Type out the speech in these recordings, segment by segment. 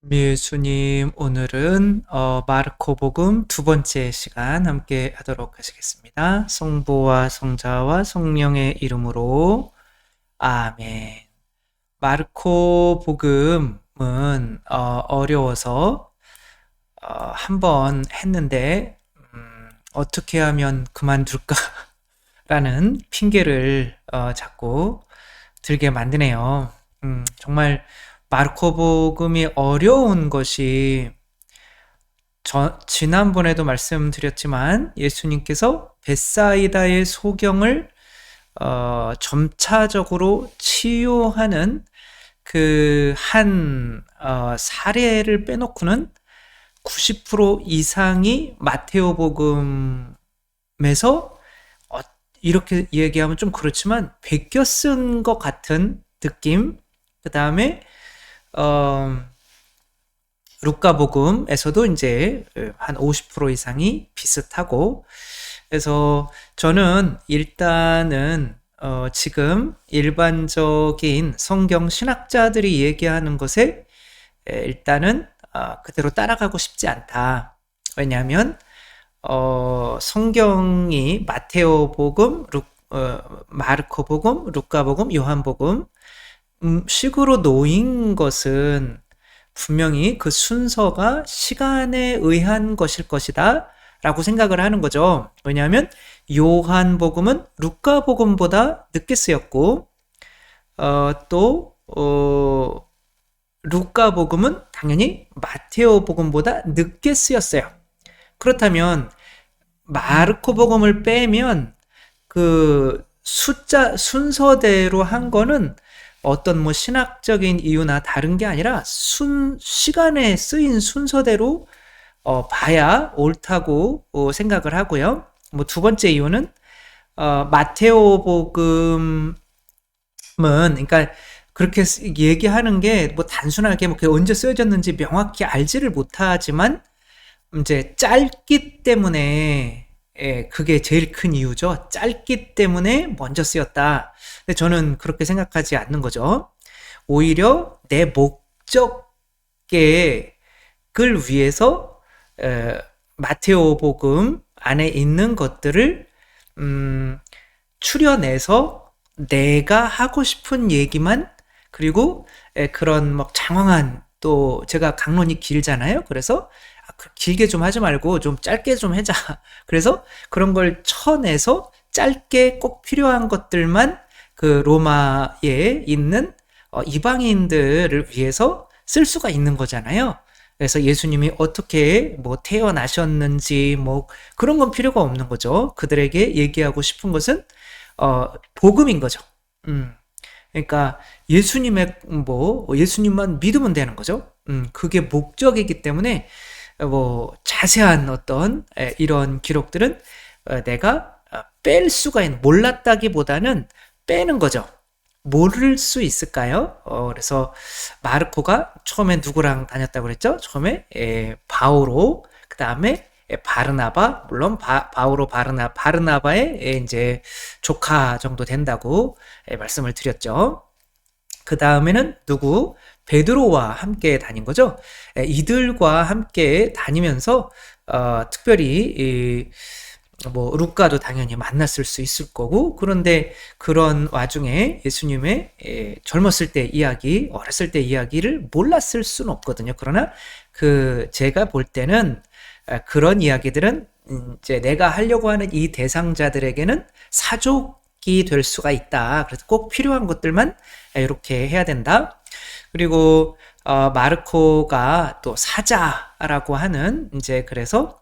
예수님, 오늘은 마르코복음 두 번째 시간 함께 하도록 하시겠습니다. 성부와 성자와 성령의 이름으로 아멘. 마르코복음은 어려워서 한번 했는데 어떻게 하면 그만둘까라는 핑계를 자꾸 들게 만드네요. 정말 마르코복음이 어려운 것이 지난번에도 말씀드렸지만 예수님께서 벳사이다의 소경을 점차적으로 치유하는 그 한 사례를 빼놓고는 90% 이상이 마테오복음에서 이렇게 얘기하면 좀 그렇지만 베껴 쓴 것 같은 느낌. 그 다음에 루카복음에서도 이제 한 50% 이상이 비슷하고, 그래서 저는 일단은 지금 일반적인 성경 신학자들이 얘기하는 것에 일단은 그대로 따라가고 싶지 않다. 왜냐하면 성경이 마테오복음, 마르코복음, 루카복음, 요한복음 식으로 놓인 것은 분명히 그 순서가 시간에 의한 것일 것이다 라고 생각을 하는 거죠. 왜냐하면 요한복음은 루카복음보다 늦게 쓰였고 또 루카복음은 당연히 마테오복음보다 늦게 쓰였어요. 그렇다면 마르코복음을 빼면 그 숫자 순서대로 한 거는 어떤 뭐 신학적인 이유나 다른 게 아니라 시간에 쓰인 순서대로 봐야 옳다고 생각을 하고요. 뭐 두 번째 이유는 마테오복음은 그러니까 그렇게 얘기하는 게 뭐 단순하게 뭐 그게 언제 쓰여졌는지 명확히 알지를 못하지만 이제 짧기 때문에 그게 제일 큰 이유죠. 짧기 때문에 먼저 쓰였다. 근데 저는 그렇게 생각하지 않는 거죠. 오히려 내 목적계획을 위해서 마테오복음 안에 있는 것들을 추려내서 내가 하고 싶은 얘기만, 그리고 그런 막 장황한, 또 제가 강론이 길잖아요. 그래서 길게 좀 하지 말고 좀 짧게 좀 하자. 그래서 그런 걸 쳐내서 짧게 꼭 필요한 것들만 그 로마에 있는 이방인들을 위해서 쓸 수가 있는 거잖아요. 그래서 예수님이 어떻게 뭐 태어나셨는지 뭐 그런 건 필요가 없는 거죠. 그들에게 얘기하고 싶은 것은 복음인 거죠. 그러니까 예수님의 뭐 예수님만 믿으면 되는 거죠. 그게 목적이기 때문에 뭐 자세한 어떤 이런 기록들은 내가 뺄 수가 있는, 몰랐다기보다는 빼는 거죠. 모를 수 있을까요? 그래서 마르코가 처음에 누구랑 다녔다고 그랬죠? 처음에 바오로, 그 다음에 바르나바, 물론 바오로 바르나바의 이제 조카 정도 된다고 말씀을 드렸죠. 그 다음에는 누구? 베드로와 함께 다닌 거죠. 이들과 함께 다니면서 특별히 뭐 루카도 당연히 만났을 수 있을 거고, 그런데 그런 와중에 예수님의 젊었을 때 이야기, 어렸을 때 이야기를 몰랐을 수는 없거든요. 그러나 제가 볼 때는 그런 이야기들은 이제 내가 하려고 하는 이 대상자들에게는 사족이 될 수가 있다. 그래서 꼭 필요한 것들만 이렇게 해야 된다. 그리고 마르코가 또 사자라고 하는, 이제 그래서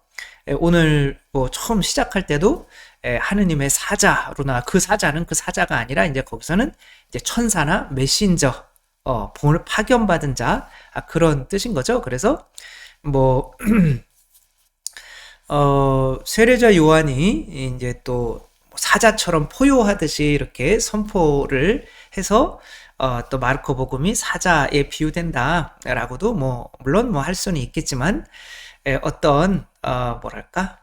오늘 뭐 처음 시작할 때도 하느님의 사자로나, 그 사자는 그 사자가 아니라 이제 거기서는 이제 천사나 메신저, 파견받은 자, 그런 뜻인 거죠. 그래서 뭐 세례자 요한이 이제 또 사자처럼 포효하듯이 이렇게 선포를 해서 또 마르코복음이 사자에 비유된다라고도 뭐 물론 뭐 할 수는 있겠지만, 어떤 뭐랄까,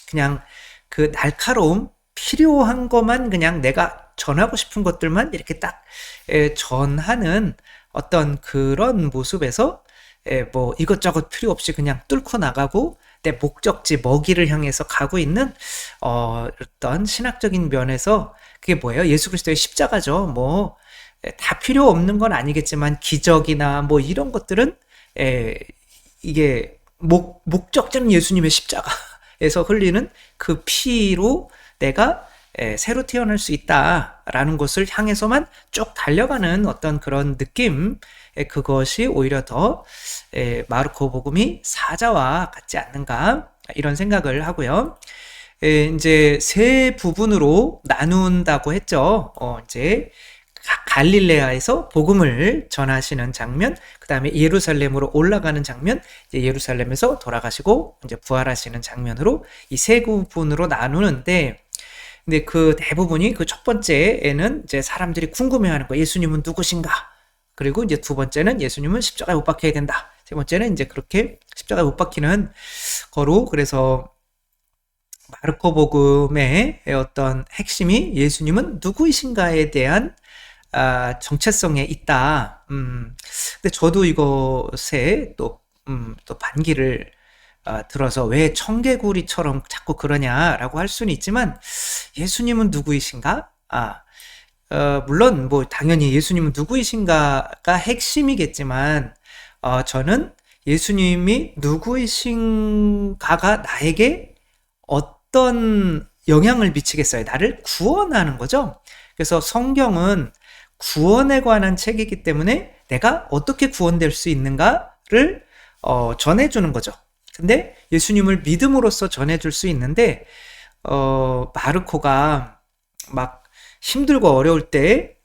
그냥 그 날카로움, 필요한 것만, 그냥 내가 전하고 싶은 것들만 이렇게 딱 전하는 어떤 그런 모습에서 뭐 이것저것 필요 없이 그냥 뚫고 나가고 내 목적지 먹이를 향해서 가고 있는 어떤 신학적인 면에서 그게 뭐예요? 예수 그리스도의 십자가죠. 뭐 다 필요 없는 건 아니겠지만 기적이나 뭐 이런 것들은 이게 목적지는 예수님의 십자가에서 흘리는 그 피로 내가 새로 태어날 수 있다라는 것을 향해서만 쭉 달려가는 어떤 그런 느낌, 그것이 오히려 더 마르코 복음이 사자와 같지 않는가 이런 생각을 하고요. 이제 세 부분으로 나눈다고 했죠. 이제 갈릴레아에서 복음을 전하시는 장면, 그 다음에 예루살렘으로 올라가는 장면, 이제 예루살렘에서 돌아가시고 이제 부활하시는 장면으로 이 세 부분으로 나누는데, 근데 그 대부분이 그 첫 번째에는 이제 사람들이 궁금해하는 거, 예수님은 누구신가? 그리고 이제 두 번째는 예수님은 십자가에 못 박혀야 된다. 세 번째는 이제 그렇게 십자가에 못 박히는 거로, 그래서 마르코 복음의 어떤 핵심이 예수님은 누구이신가에 대한 정체성에 있다. 근데 저도 이것에 또 반기를 들어서 왜 청개구리처럼 자꾸 그러냐라고 할 수는 있지만, 예수님은 누구이신가? 물론 뭐 당연히 예수님은 누구이신가가 핵심이겠지만, 저는 예수님이 누구이신가가 나에게 어떤 영향을 미치겠어요? 나를 구원하는 거죠. 그래서 성경은 구원에 관한 책이기 때문에 내가 어떻게 구원될 수 있는가를 전해주는 거죠. 근데 예수님을 믿음으로써 전해줄 수 있는데, 마르코가 막 힘들고 어려울 때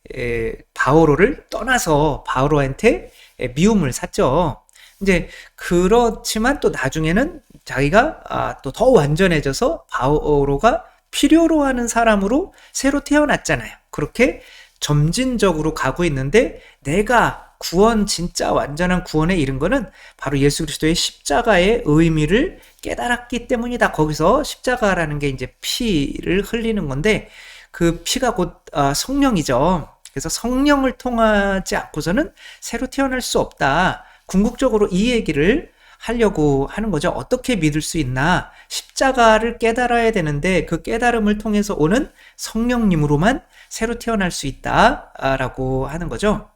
바오로를 떠나서 바오로한테 미움을 샀죠. 이제 그렇지만 또 나중에는 자기가 또 더 완전해져서 바오로가 필요로 하는 사람으로 새로 태어났잖아요. 그렇게 점진적으로 가고 있는데, 내가 구원, 진짜 완전한 구원에 이른 거는 바로 예수 그리스도의 십자가의 의미를 깨달았기 때문이다. 거기서 십자가라는 게 이제 피를 흘리는 건데, 그 피가 곧 성령이죠. 그래서 성령을 통하지 않고서는 새로 태어날 수 없다. 궁극적으로 이 얘기를 하려고 하는 거죠. 어떻게 믿을 수 있나? 십자가를 깨달아야 되는데 그 깨달음을 통해서 오는 성령님으로만 새로 태어날 수 있다라고 하는 거죠.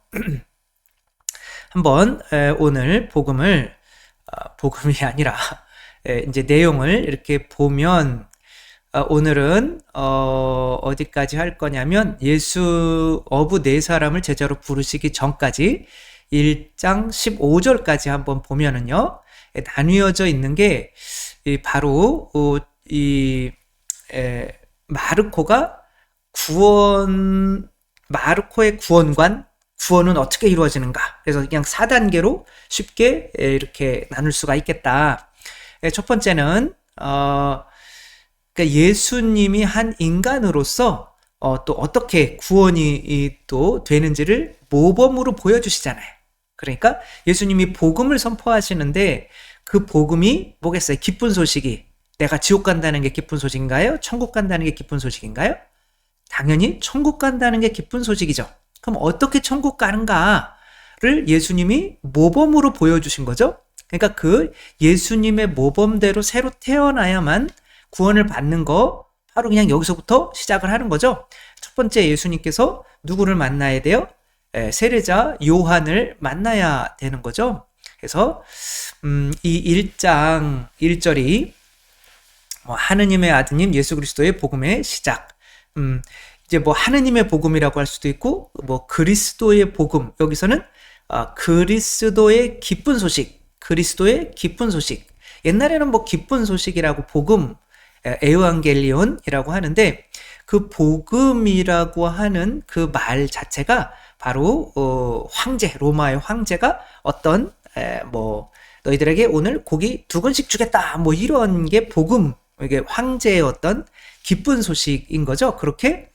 한번 오늘 복음이 아니라 이제 내용을 이렇게 보면, 오늘은 어디까지 할 거냐면, 예수 어부 네 사람을 제자로 부르시기 전까지 1장 15절까지 한번 보면은요, 나뉘어져 있는 게 바로 이 마르코가 마르코의 구원은 어떻게 이루어지는가. 그래서 그냥 4단계로 쉽게 이렇게 나눌 수가 있겠다. 첫 번째는 그러니까 예수님이 한 인간으로서 또 어떻게 구원이 또 되는지를 모범으로 보여주시잖아요. 그러니까 예수님이 복음을 선포하시는데, 그 복음이 뭐겠어요? 기쁜 소식이 내가 지옥 간다는 게 기쁜 소식인가요? 천국 간다는 게 기쁜 소식인가요? 당연히 천국 간다는 게 기쁜 소식이죠. 그럼 어떻게 천국 가는가를 예수님이 모범으로 보여주신 거죠. 그러니까 그 예수님의 모범대로 새로 태어나야만 구원을 받는 거, 바로 그냥 여기서부터 시작을 하는 거죠. 첫 번째, 예수님께서 누구를 만나야 돼요? 세례자 요한을 만나야 되는 거죠. 그래서 이 1장 1절이 하느님의 아드님 예수 그리스도의 복음의 시작. 이제 뭐 하느님의 복음이라고 할 수도 있고, 뭐 그리스도의 복음, 여기서는 그리스도의 기쁜 소식, 그리스도의 기쁜 소식. 옛날에는 뭐 기쁜 소식이라고 복음, 에반겔리온이라고 하는데, 그 복음이라고 하는 그 말 자체가 바로 황제, 로마의 황제가 어떤 뭐 너희들에게 오늘 고기 2근씩 주겠다, 뭐 이런 게 복음, 이게 황제의 어떤 기쁜 소식인 거죠. 그렇게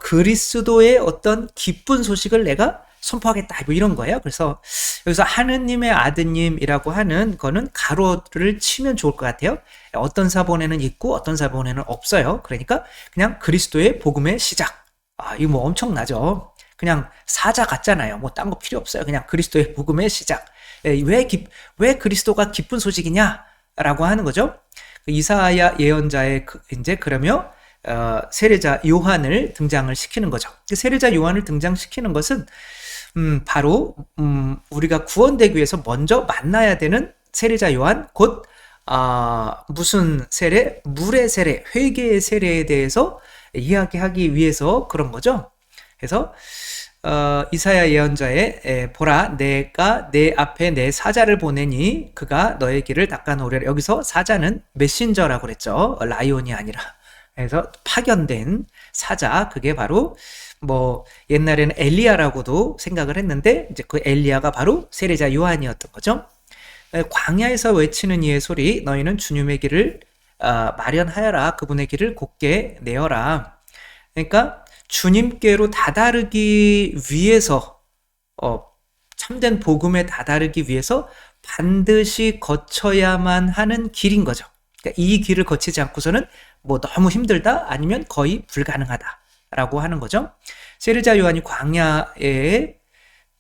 그리스도의 어떤 기쁜 소식을 내가 선포하겠다, 뭐 이런 거예요. 그래서 여기서 하느님의 아드님이라고 하는 거는 가로를 치면 좋을 것 같아요. 어떤 사본에는 있고 어떤 사본에는 없어요. 그러니까 그냥 그리스도의 복음의 시작. 이거 뭐 엄청나죠. 그냥 사자 같잖아요. 뭐 딴 거 필요 없어요. 그냥 그리스도의 복음의 시작. 왜 그리스도가 기쁜 소식이냐라고 하는 거죠. 그 이사야 예언자의 이제 그러며 세례자 요한을 등장을 시키는 거죠. 그 세례자 요한을 등장시키는 것은 바로 우리가 구원되기 위해서 먼저 만나야 되는 세례자 요한, 곧 무슨 세례? 물의 세례, 회개의 세례에 대해서 이야기하기 위해서 그런 거죠. 그래서 이사야 예언자의 보라 내가 내 앞에 내 사자를 보내니 그가 너의 길을 닦아놓으리라. 여기서 사자는 메신저라고 그랬죠. 라이온이 아니라. 그래서 파견된 사자, 그게 바로 뭐 옛날에는 엘리야라고도 생각을 했는데 이제 그 엘리야가 바로 세례자 요한이었던 거죠. 광야에서 외치는 이의 소리, 너희는 주님의 길을 마련하여라. 그분의 길을 곧게 내어라. 그러니까 주님께로 다다르기 위해서 참된 복음에 다다르기 위해서 반드시 거쳐야만 하는 길인 거죠. 그러니까 이 길을 거치지 않고서는 뭐 너무 힘들다 아니면 거의 불가능하다라고 하는 거죠. 세례자 요한이 광야에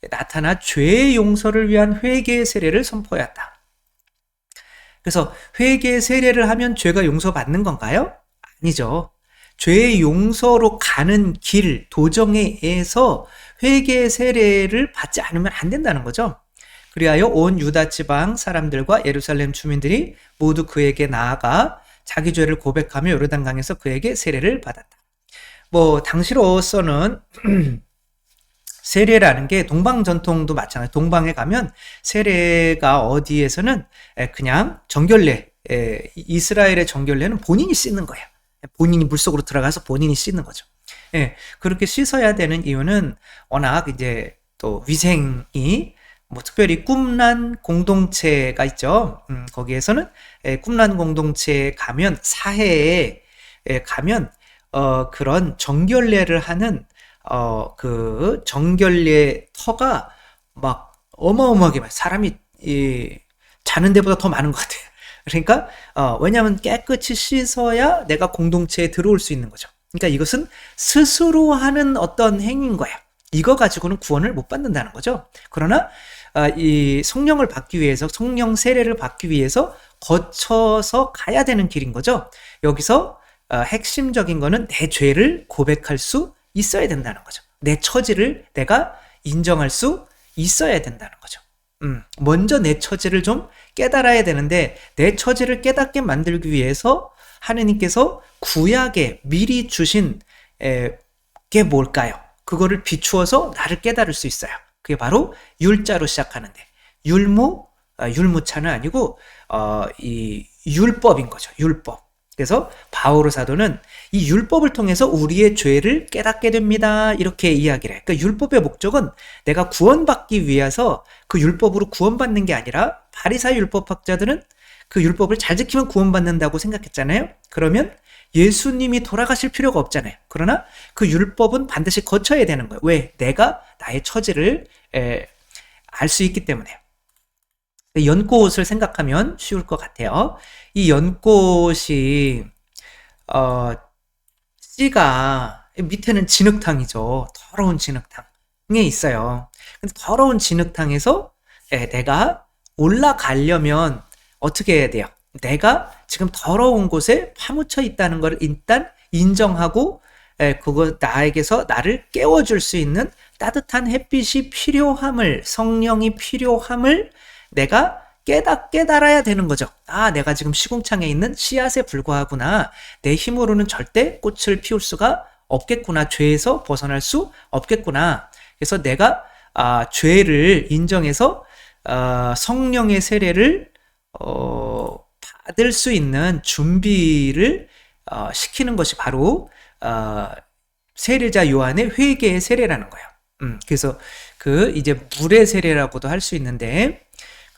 나타나 죄의 용서를 위한 회개의 세례를 선포했다. 그래서 회개의 세례를 하면 죄가 용서받는 건가요? 아니죠. 죄의 용서로 가는 길, 도정에서 회개의 세례를 받지 않으면 안 된다는 거죠. 그리하여 온 유다 지방 사람들과 예루살렘 주민들이 모두 그에게 나아가 자기 죄를 고백하며 요르단강에서 그에게 세례를 받았다. 뭐 당시로서는 세례라는 게 동방 전통도 마찬가지. 동방에 가면 세례가 어디에서는 그냥 정결례, 이스라엘의 정결례는 본인이 씻는 거예요. 본인이 물속으로 들어가서 본인이 씻는 거죠. 그렇게 씻어야 되는 이유는 워낙 이제 또 위생이 뭐 특별히 꿈난 공동체가 있죠. 거기에서는 꿈난 공동체에 가면 사회에 가면 그런 정결례를 하는 그 정결례 터가 막 어마어마하게 많아요. 사람이 자는 데보다 더 많은 것 같아요. 그러니까 왜냐하면 깨끗이 씻어야 내가 공동체에 들어올 수 있는 거죠. 그러니까 이것은 스스로 하는 어떤 행위인 거예요. 이거 가지고는 구원을 못 받는다는 거죠. 그러나 이 성령을 받기 위해서, 성령 세례를 받기 위해서 거쳐서 가야 되는 길인 거죠. 여기서 핵심적인 거는 내 죄를 고백할 수 있어야 된다는 거죠. 내 처지를 내가 인정할 수 있어야 된다는 거죠. 먼저 내 처지를 좀 깨달아야 되는데, 내 처지를 깨닫게 만들기 위해서 하느님께서 구약에 미리 주신 게 뭘까요? 그거를 비추어서 나를 깨달을 수 있어요. 그게 바로 율자로 시작하는데, 율무차는 아니고 이 율법인 거죠. 율법. 그래서 바오로 사도는 이 율법을 통해서 우리의 죄를 깨닫게 됩니다. 이렇게 이야기를 해요. 그러니까 율법의 목적은 내가 구원받기 위해서 그 율법으로 구원받는 게 아니라, 바리사의 율법학자들은 그 율법을 잘 지키면 구원받는다고 생각했잖아요. 그러면 예수님이 돌아가실 필요가 없잖아요. 그러나 그 율법은 반드시 거쳐야 되는 거예요. 왜? 내가 나의 처지를 알 수 있기 때문에요. 연꽃을 생각하면 쉬울 것 같아요. 이 연꽃이 씨가 밑에는 진흙탕이죠. 더러운 진흙탕에 있어요. 근데 더러운 진흙탕에서 내가 올라가려면 어떻게 해야 돼요? 내가 지금 더러운 곳에 파묻혀 있다는 걸 일단 인정하고, 그거 나에게서 나를 깨워줄 수 있는 따뜻한 햇빛이 필요함을, 성령이 필요함을 내가 깨달아야 되는 거죠. 내가 지금 시궁창에 있는 씨앗에 불과하구나. 내 힘으로는 절대 꽃을 피울 수가 없겠구나. 죄에서 벗어날 수 없겠구나. 그래서 내가 죄를 인정해서 성령의 세례를 받을 수 있는 준비를 시키는 것이 바로 세례자 요한의 회개의 세례라는 거예요. 그래서 이제 물의 세례라고도 할 수 있는데,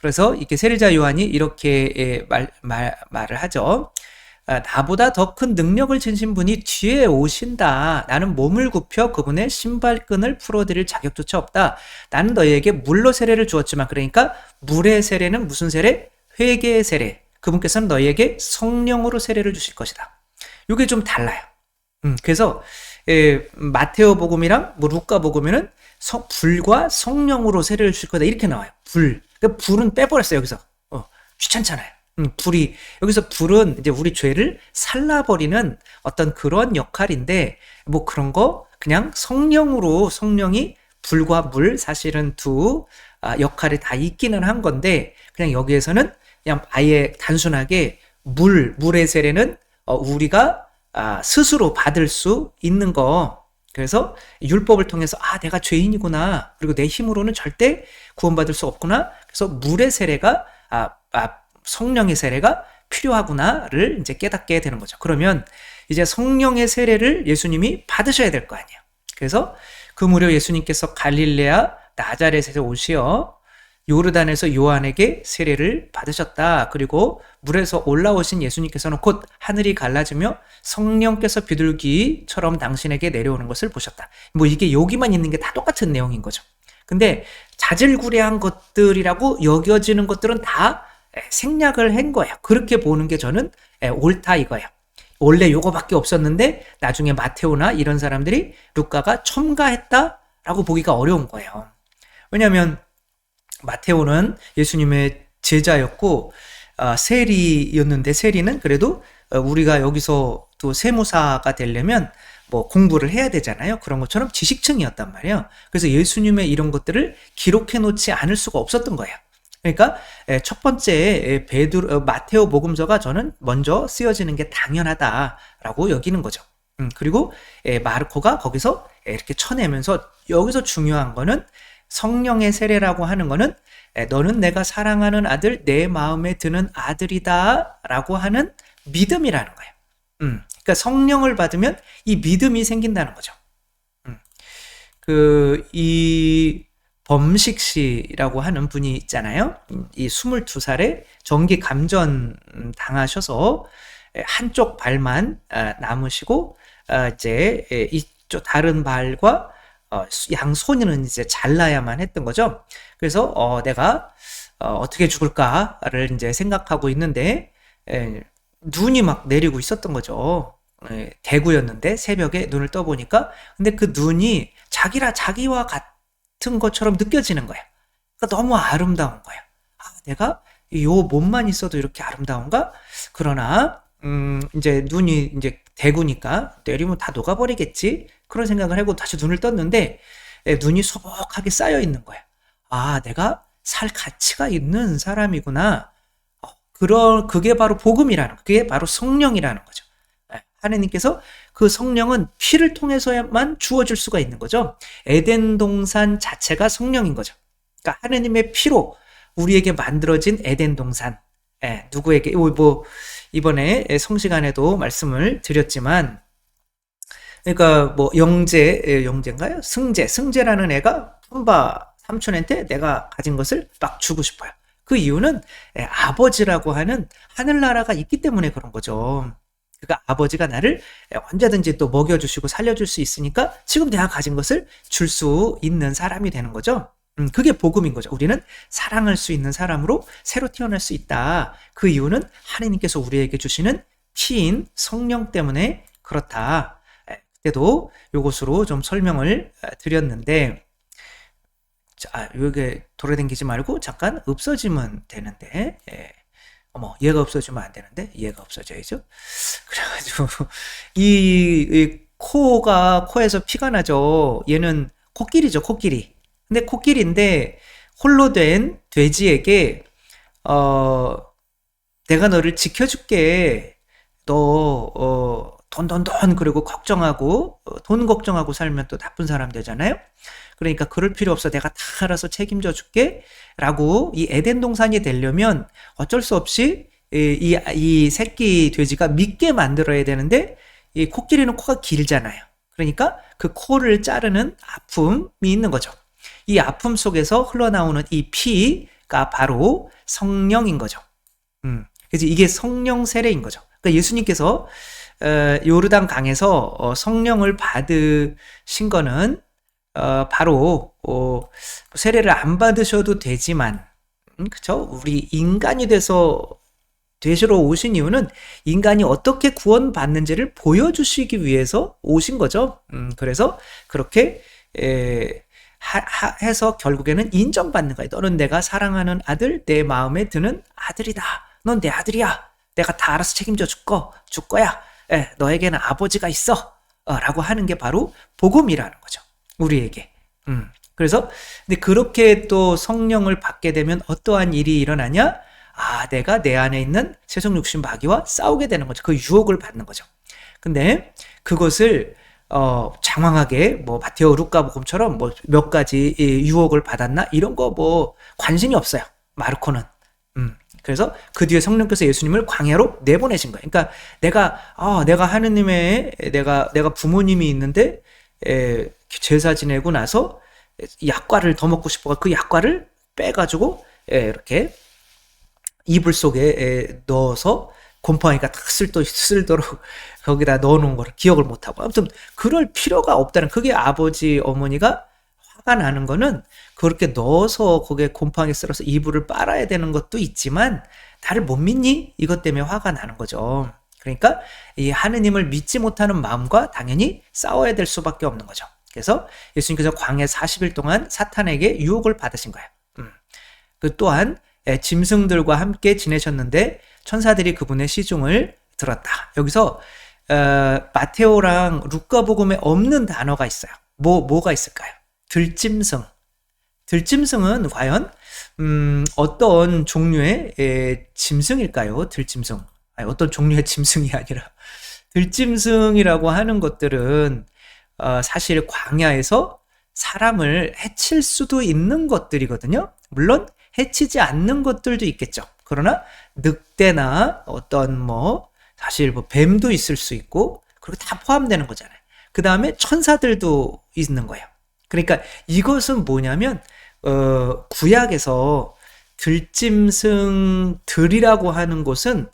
그래서 이렇게 세례자 요한이 이렇게 말을 하죠. 나보다 더 큰 능력을 지니신 분이 뒤에 오신다. 나는 몸을 굽혀 그분의 신발끈을 풀어드릴 자격조차 없다. 나는 너희에게 물로 세례를 주었지만, 그러니까 물의 세례는 무슨 세례? 회개의 세례. 그분께서는 너희에게 성령으로 세례를 주실 것이다. 이게 좀 달라요. 그래서 마테오 복음이랑 뭐 루카 복음에는 불과 성령으로 세례를 줄 거다 이렇게 나와요. 그러니까 불은 빼버렸어요 여기서. 귀찮잖아요. 불이 여기서 불은 이제 우리 죄를 살라버리는 어떤 그런 역할인데 뭐 그런 거 그냥 성령이 불과 물 사실은 두 역할이 다 있기는 한 건데 그냥 여기에서는 그냥 아예 단순하게 물의 세례는 우리가 스스로 받을 수 있는 거. 그래서 율법을 통해서 내가 죄인이구나. 그리고 내 힘으로는 절대 구원받을 수 없구나. 그래서 물의 세례가 성령의 세례가 필요하구나를 이제 깨닫게 되는 거죠. 그러면 이제 성령의 세례를 예수님이 받으셔야 될 거 아니에요. 그래서 그 무렵 예수님께서 갈릴레아 나자렛에서 오시어 요르단에서 요한에게 세례를 받으셨다. 그리고 물에서 올라오신 예수님께서는 곧 하늘이 갈라지며 성령께서 비둘기처럼 당신에게 내려오는 것을 보셨다. 뭐 이게 여기만 있는 게 다 똑같은 내용인 거죠. 근데 자질구레한 것들이라고 여겨지는 것들은 다 생략을 한 거예요. 그렇게 보는 게 저는 옳다 이거예요. 원래 요거밖에 없었는데 나중에 마테오나 이런 사람들이 루카가 첨가했다라고 보기가 어려운 거예요. 왜냐하면 마테오는 예수님의 제자였고 세리였는데 세리는 그래도 우리가 여기서 또 세무사가 되려면 뭐 공부를 해야 되잖아요. 그런 것처럼 지식층이었단 말이에요. 그래서 예수님의 이런 것들을 기록해 놓지 않을 수가 없었던 거예요. 그러니까 첫 번째 마테오 복음서가 저는 먼저 쓰여지는 게 당연하다라고 여기는 거죠. 그리고 마르코가 거기서 이렇게 쳐내면서 여기서 중요한 거는 성령의 세례라고 하는 거는 너는 내가 사랑하는 아들, 내 마음에 드는 아들이다 라고 하는 믿음이라는 거예요. 그러니까 성령을 받으면 이 믿음이 생긴다는 거죠. 이 범식 씨라고 하는 분이 있잖아요. 이 22살에 정기 감전 당하셔서 한쪽 발만 남으시고 이제 이쪽 다른 발과 양손은 이제 잘라야만 했던 거죠. 그래서 내가 어떻게 죽을까를 이제 생각하고 있는데 눈이 막 내리고 있었던 거죠. 대구였는데 새벽에 눈을 떠보니까 근데 그 눈이 자기와 같은 것처럼 느껴지는 거예요. 그러니까 너무 아름다운 거예요. 내가 요 몸만 있어도 이렇게 아름다운가? 그러나 이제 눈이 이제 대구니까 내리면 다 녹아버리겠지. 그런 생각을 하고 다시 눈을 떴는데 눈이 소복하게 쌓여 있는 거예요. 내가 살 가치가 있는 사람이구나. 그게 바로 복음이라는 거, 그게 바로 성령이라는 거죠. 하나님께서 그 성령은 피를 통해서만 주어질 수가 있는 거죠. 에덴 동산 자체가 성령인 거죠. 그러니까 하나님의 피로 우리에게 만들어진 에덴 동산. 누구에게 뭐 이번에 성시간에도 말씀을 드렸지만, 그러니까 뭐 영재인가요? 승재라는 애가 품바 삼촌한테 내가 가진 것을 막 주고 싶어요. 그 이유는 아버지라고 하는 하늘나라가 있기 때문에 그런 거죠. 그러니까 아버지가 나를 언제든지 또 먹여주시고 살려줄 수 있으니까 지금 내가 가진 것을 줄 수 있는 사람이 되는 거죠. 그게 복음인 거죠. 우리는 사랑할 수 있는 사람으로 새로 태어날 수 있다. 그 이유는 하나님께서 우리에게 주시는 피인 성령 때문에 그렇다. 그때도 이것으로 좀 설명을 드렸는데, 이게 돌아다니지 말고 잠깐 없어지면 되는데, 얘가 없어지면 안 되는데, 얘가 없어져야죠. 그래가지고, 이 코에서 피가 나죠. 얘는 코끼리죠, 코끼리. 근데 코끼리인데, 홀로 된 돼지에게, 내가 너를 지켜줄게. 너, 돈, 그리고 걱정하고, 돈 걱정하고 살면 또 나쁜 사람 되잖아요? 그러니까 그럴 필요 없어. 내가 다 알아서 책임져 줄게. 라고 이 에덴 동산이 되려면 어쩔 수 없이 이 새끼 돼지가 믿게 만들어야 되는데 이 코끼리는 코가 길잖아요. 그러니까 그 코를 자르는 아픔이 있는 거죠. 이 아픔 속에서 흘러나오는 이 피가 바로 성령인 거죠. 그래서 이게 성령 세례인 거죠. 그러니까 예수님께서 요르단 강에서 성령을 받으신 거는 바로 세례를 안 받으셔도 되지만, 그쵸? 우리 인간이 돼서 되시러 오신 이유는 인간이 어떻게 구원받는지를 보여주시기 위해서 오신 거죠. 그래서 그렇게 해서 결국에는 인정받는 거예요. 너는 내가 사랑하는 아들, 내 마음에 드는 아들이다. 넌 내 아들이야. 내가 다 알아서 책임져 줄 거야. 너에게는 아버지가 있어. 라고 하는 게 바로 복음이라는 거죠. 우리에게. 그래서 근데 그렇게 또 성령을 받게 되면 어떠한 일이 일어나냐? 내가 내 안에 있는 세속 육신 마귀와 싸우게 되는 거죠. 그 유혹을 받는 거죠. 근데 그것을 장황하게 뭐 마테오 루카복음처럼 뭐 몇 가지 유혹을 받았나 이런 거 뭐 관심이 없어요. 마르코는. 그래서 그 뒤에 성령께서 예수님을 광야로 내보내신 거예요. 그러니까 내가 하느님의 내가 부모님이 있는데 제사 지내고 나서 약과를 더 먹고 싶어가 그 약과를 빼가지고 이렇게 이불 속에 넣어서 곰팡이가 탁 쓸도록 거기다 넣어놓은 거를 기억을 못하고 아무튼 그럴 필요가 없다는 그게 아버지 어머니가 화가 나는 거는 그렇게 넣어서 거기에 곰팡이 쓸어서 이불을 빨아야 되는 것도 있지만 나를 못 믿니? 이것 때문에 화가 나는 거죠. 그러니까 이 하느님을 믿지 못하는 마음과 당연히 싸워야 될 수밖에 없는 거죠. 그래서 예수님께서 광야 40일 동안 사탄에게 유혹을 받으신 거예요. 그 또한 짐승들과 함께 지내셨는데 천사들이 그분의 시중을 들었다. 여기서 마테오랑 루카복음에 없는 단어가 있어요. 뭐가 있을까요? 들짐승. 들짐승은 과연 어떤 종류의 짐승일까요? 들짐승. 어떤 종류의 짐승이 아니라 들짐승이라고 하는 것들은 사실 광야에서 사람을 해칠 수도 있는 것들이거든요. 물론 해치지 않는 것들도 있겠죠. 그러나 늑대나 어떤 사실 뱀도 있을 수 있고 그리고 다 포함되는 거잖아요. 그 다음에 천사들도 있는 거예요. 그러니까 이것은 뭐냐면 구약에서 들짐승들이라고 하는 곳은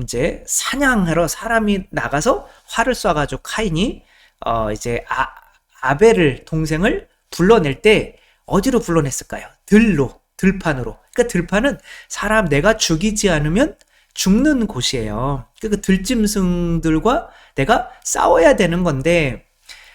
이제 사냥하러 사람이 나가서 활을 쏴가지고 카인이 이제 아벨을 동생을 불러낼 때 어디로 불러냈을까요? 들판으로. 그러니까 들판은 사람 내가 죽이지 않으면 죽는 곳이에요. 그 들짐승들과 내가 싸워야 되는 건데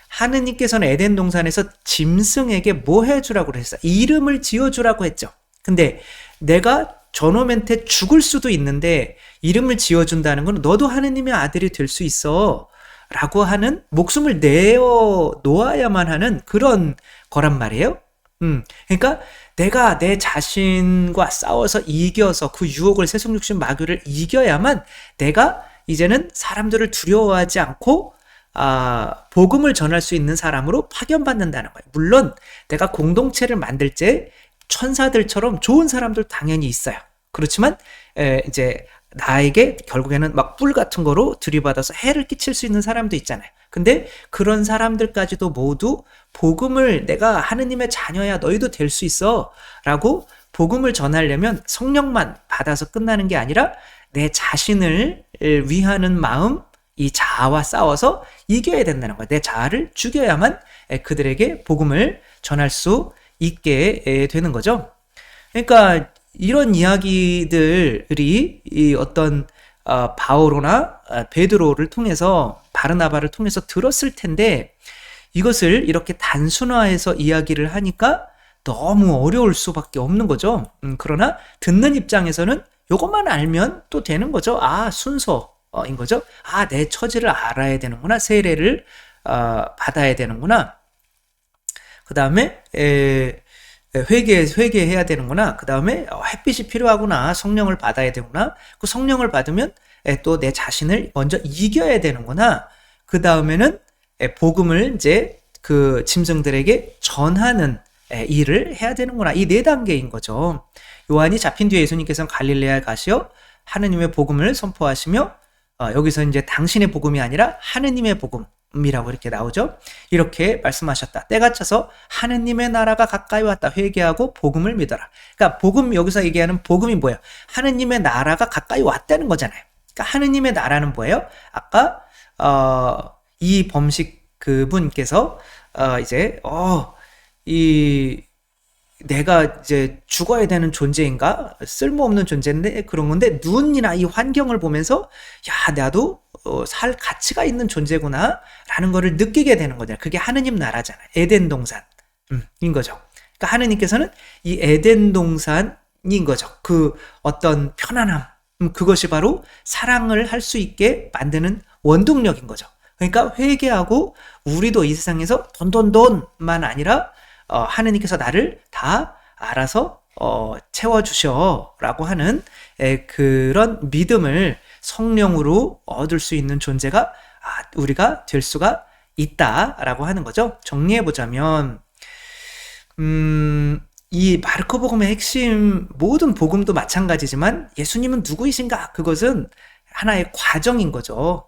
하느님께서는 에덴 동산에서 짐승에게 뭐 해주라고 그랬어요? 이름을 지어주라고 했죠. 근데 내가 저놈한테 죽을 수도 있는데 이름을 지어준다는 건 너도 하느님의 아들이 될 수 있어 라고 하는 목숨을 내어 놓아야만 하는 그런 거란 말이에요. 그러니까 내가 내 자신과 싸워서 이겨서 그 유혹을 세속육신 마귀를 이겨야만 내가 이제는 사람들을 두려워하지 않고 복음을 전할 수 있는 사람으로 파견받는다는 거예요. 물론 내가 공동체를 만들 때 천사들처럼 좋은 사람들 당연히 있어요. 그렇지만 이제 나에게 결국에는 막 뿔 같은 거로 들이받아서 해를 끼칠 수 있는 사람도 있잖아요. 근데 그런 사람들까지도 모두 복음을 내가 하느님의 자녀야 너희도 될 수 있어 라고 복음을 전하려면 성령만 받아서 끝나는 게 아니라 내 자신을 위하는 마음 이 자아와 싸워서 이겨야 된다는 거예요. 내 자아를 죽여야만 그들에게 복음을 전할 수 있게 되는 거죠. 그러니까 이런 이야기들이 이 어떤 바오로나 베드로를 통해서 바르나바를 통해서 들었을 텐데 이것을 이렇게 단순화해서 이야기를 하니까 너무 어려울 수밖에 없는 거죠. 그러나 듣는 입장에서는 이것만 알면 또 되는 거죠. 순서인 거죠. 내 처지를 알아야 되는구나. 세례를 받아야 되는구나. 그 다음에 회개해야 되는구나. 그 다음에 햇빛이 필요하구나. 성령을 받아야 되구나. 그 성령을 받으면 또 내 자신을 먼저 이겨야 되는구나. 그 다음에는 복음을 이제 그 짐승들에게 전하는 일을 해야 되는구나. 이 4단계인 거죠. 요한이 잡힌 뒤에 예수님께서는 갈릴레아에 가시어 하느님의 복음을 선포하시며 여기서 이제 당신의 복음이 아니라 하느님의 복음이라고 이렇게 나오죠. 이렇게 말씀하셨다. 때가 차서 하느님의 나라가 가까이 왔다. 회개하고 복음을 믿어라. 그러니까 복음 여기서 얘기하는 복음이 뭐예요? 하느님의 나라가 가까이 왔다는 거잖아요. 그러니까 하느님의 나라는 뭐예요? 아까 이 범식 그분께서 이제 이 내가 이제 죽어야 되는 존재인가? 쓸모없는 존재인데 그런 건데 눈이나 이 환경을 보면서 야, 나도 살 가치가 있는 존재구나라는 거를 느끼게 되는 거잖아요. 그게 하느님 나라잖아요. 에덴 동산. 인 거죠. 그러니까 하느님께서는 이 에덴 동산인 거죠. 그 어떤 편안함, 그것이 바로 사랑을 할 수 있게 만드는 원동력인 거죠. 그러니까 회개하고 우리도 이 세상에서 돈만 아니라 하느님께서 나를 다 알아서 채워주셔라고 하는 그런 믿음을 성령으로 얻을 수 있는 존재가 우리가 될 수가 있다라고 하는 거죠. 정리해보자면 이 마르코 복음의 핵심 모든 복음도 마찬가지지만 예수님은 누구이신가? 그것은 하나의 과정인 거죠.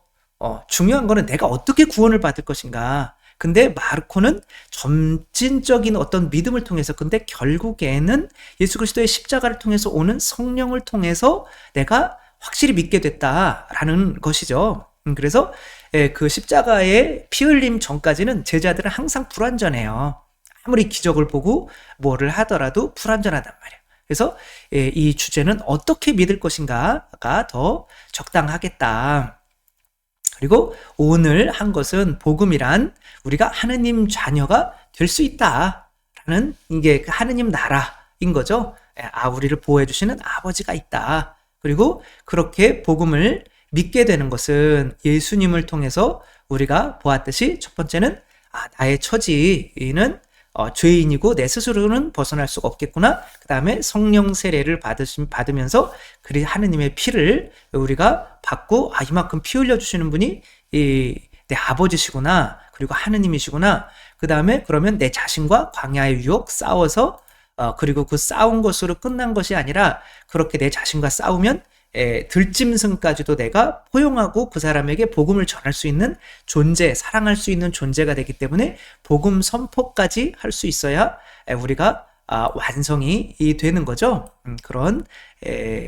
중요한 거는 내가 어떻게 구원을 받을 것인가. 근데 마르코는 점진적인 어떤 믿음을 통해서 근데 결국에는 예수 그리스도의 십자가를 통해서 오는 성령을 통해서 내가 확실히 믿게 됐다라는 것이죠. 그래서 그 십자가에 피 흘림 전까지는 제자들은 항상 불완전해요. 아무리 기적을 보고 뭐를 하더라도 불완전하단 말이에요. 그래서 이 주제는 어떻게 믿을 것인가가 더 적당하겠다. 그리고 오늘 한 것은 복음이란 우리가 하느님 자녀가 될 수 있다라는 이게 하느님 나라인 거죠. 우리를 보호해 주시는 아버지가 있다. 그리고 그렇게 복음을 믿게 되는 것은 예수님을 통해서 우리가 보았듯이 첫 번째는 나의 처지는 죄인이고 내 스스로는 벗어날 수가 없겠구나. 그 다음에 성령 세례를 받으면서 하느님의 피를 우리가 받고 이만큼 피 흘려주시는 분이 내 아버지시구나. 그리고 하느님이시구나. 그 다음에 그러면 내 자신과 광야의 유혹 싸워서 그리고 그 싸운 것으로 끝난 것이 아니라 그렇게 내 자신과 싸우면 들짐승까지도 내가 포용하고 그 사람에게 복음을 전할 수 있는 존재, 사랑할 수 있는 존재가 되기 때문에 복음 선포까지 할 수 있어야 우리가 완성이 되는 거죠. 그런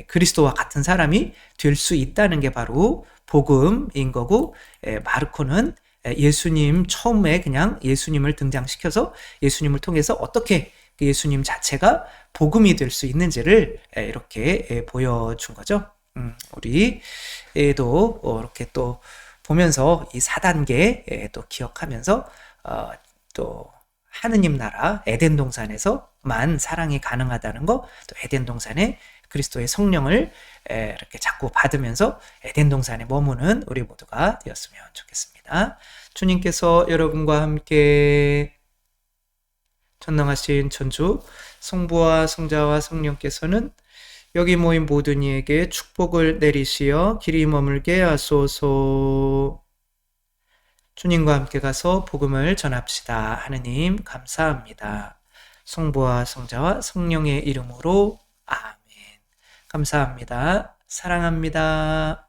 그리스도와 같은 사람이 될 수 있다는 게 바로 복음인 거고, 마르코는 예수님 처음에 그냥 예수님을 등장시켜서 예수님을 통해서 어떻게 그 예수님 자체가 복음이 될 수 있는지를 이렇게 보여준 거죠. 우리도 이렇게 또 보면서 이 4단계 또 기억하면서 또 하느님 나라 에덴 동산에서만 사랑이 가능하다는 거, 또 에덴 동산에 그리스도의 성령을 이렇게 자꾸 받으면서 에덴 동산에 머무는 우리 모두가 되었으면 좋겠습니다. 주님께서 여러분과 함께 전능하신 천주 성부와 성자와 성령께서는 여기 모인 모든 이에게 축복을 내리시어 길이 머물게 하소서. 주님과 함께 가서 복음을 전합시다. 하느님 감사합니다. 성부와 성자와 성령의 이름으로 아멘. 감사합니다. 사랑합니다.